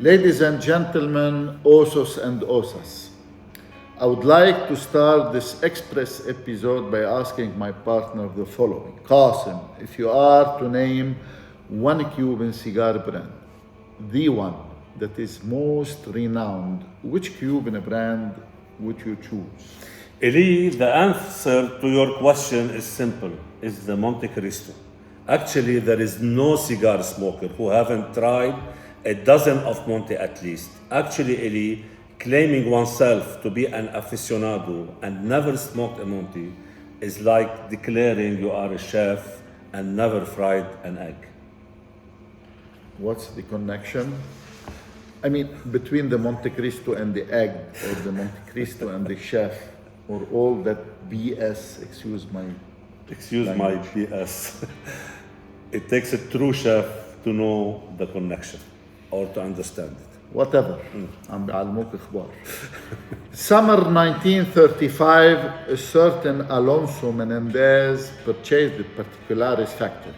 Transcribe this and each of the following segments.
Ladies and gentlemen, osos and osas, I would like to start this express episode by asking my partner the following. Qasim, if you are to name one Cuban cigar brand, the one that is most renowned, which Cuban brand would you choose? Eli, the answer to your question is simple. It's the Montecristo. Actually, there is no cigar smoker who haven't tried a dozen of Monte at least. Actually, Eli, claiming oneself to be an aficionado and never smoked a Monte is like declaring you are a chef and never fried an egg. What's the connection? I mean, between the Montecristo and the egg, or the Montecristo and the chef, or all that BS, excuse my BS. It takes a true chef to know the connection or to understand it. whatever. عم بيعلموك اخبار. Summer 1935, a certain Alonso Menendez purchased the Particulares factory,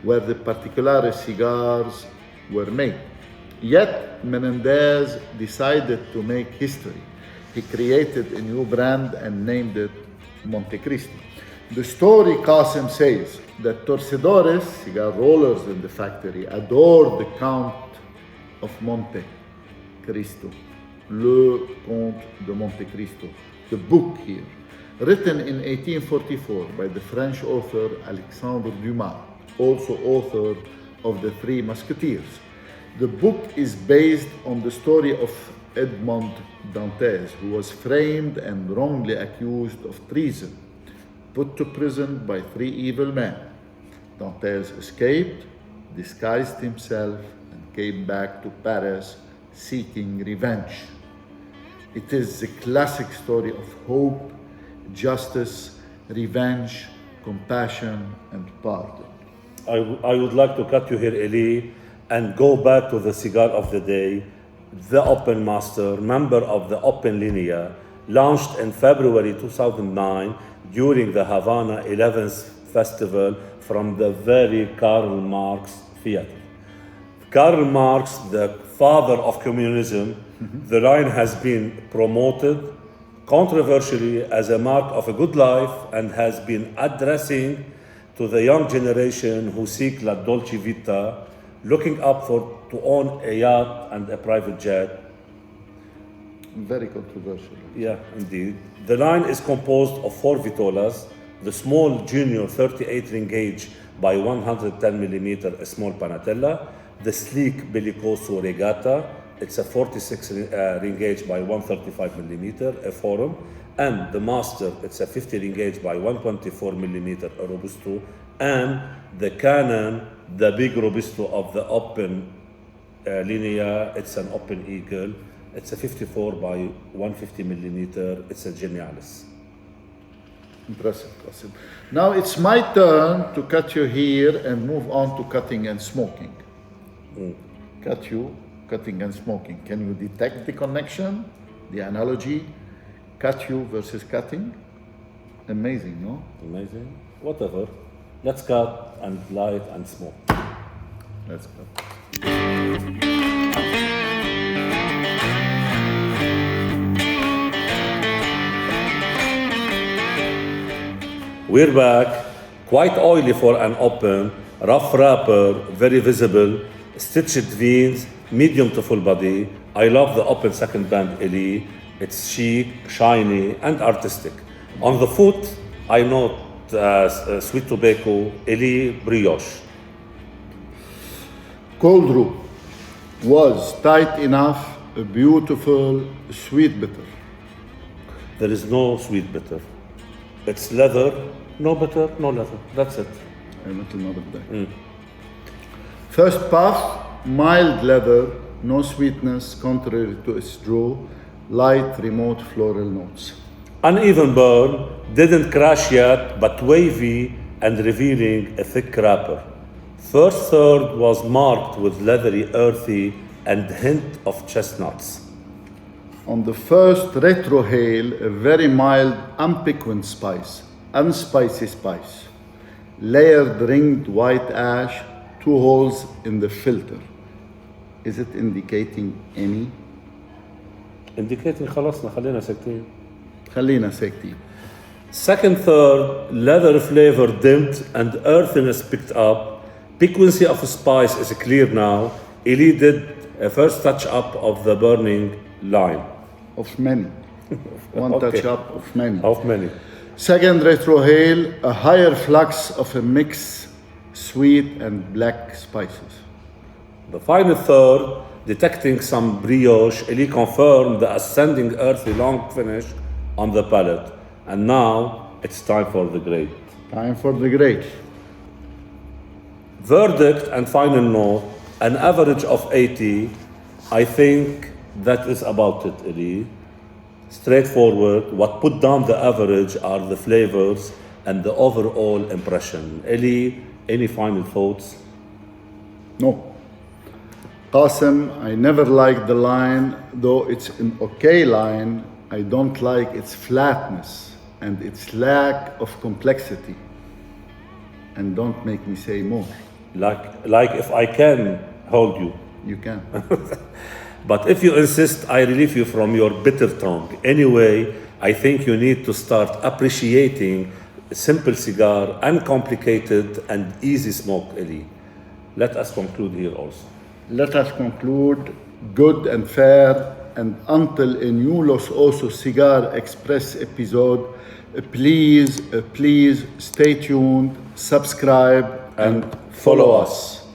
where the Particulares cigars were made. Yet Menendez decided to make history. He created a new brand and named it Montecristo. The story, Qasim says, that torcedores, cigar rollers in the factory, adored the Count of Monte Cristo, Le Comte de Monte Cristo, the book here, written in 1844 by the French author Alexandre Dumas, also author of The Three Musketeers. The book is based on the story of Edmond Dantes, who was framed and wrongly accused of treason, put to prison by three evil men. Dantes escaped, disguised himself, and came back to Paris seeking revenge. It is a classic story of hope, justice, revenge, compassion, and pardon. I would like to cut you here, Eli, and go back to the cigar of the day. The Open Master, member of the Open Linea, launched in February 2009 during the Havana 11th Festival from the very Karl Marx Theater. Karl Marx, the father of communism, the line has been promoted controversially as a mark of a good life and has been addressing to the young generation who seek la dolce vita, looking up to own a yacht and a private jet. Very controversial. Yeah, indeed. The line is composed of 4 vitolas, the small junior 38 ring gauge by 110 millimeter, a small panatella, the sleek bellicoso regatta, it's a 46 ring gauge by 135 millimeter, a forum, and the master, it's a 50 ring gauge by 124 millimeter, a robusto, and the Canon, the big robusto of the Open Linea, it's an Open Eagle, it's a 54 by 150 millimeter, it's a Genialis. Impressive, Qasim. Now it's my turn to cut you here and move on to cutting and smoking. Cut you, cutting and smoking. Can you detect the connection, the analogy? Cut you versus cutting? Amazing, no? Amazing. Whatever. Let's cut and light and smoke. Let's cut. We're back. Quite oily for an open, rough wrapper, very visible, stitched veins, medium to full body. I love the Open second band Eli. It's chic, shiny, and artistic. On the foot, I note sweet tobacco, Eli brioche. Cold brew was tight enough, a beautiful sweet bitter. There is no sweet bitter. It's leather, no bitter, no leather. That's it. A little nod of that. First puff, mild leather, no sweetness, contrary to its draw, light, remote floral notes. Uneven burn, didn't crash yet, but wavy and revealing a thick wrapper. First third was marked with leathery, earthy, and hint of chestnuts. On the first retrohale, a very mild, unpiquant spice, unspicy spice. Layered ringed white ash, 2 holes in the filter. Is it indicating any? indicating خلصنا خلينا ساكتين. خلينا ساكتين. Second, third, leather flavor dimmed and earthiness picked up. Piquancy of spice is clear now. Eli did a first touch up of the burning line. Of many. One Okay. touch up of many. Of many. Second retrohale, a higher flux of a mix, sweet and black spices. The final third, detecting some brioche, Eli confirmed the ascending earthy long finish on the palate. And now it's time for the grade. Time for the grade. Verdict and final note, an average of 80. I think that is about it, Eli. Straightforward. What put down the average are the flavors and the overall impression. Eli, any final thoughts? No. Qasim, I never liked the line, though it's an okay line. I don't like its flatness and its lack of complexity. And don't make me say more. Like if I can hold you. You can. But if you insist, I relieve you from your bitter tongue. Anyway, I think you need to start appreciating a simple cigar, uncomplicated and easy smoke, Eli. Let us conclude here also. Let us conclude good and fair, and until a new Los Osos Cigar Express episode, please stay tuned, subscribe, and follow us.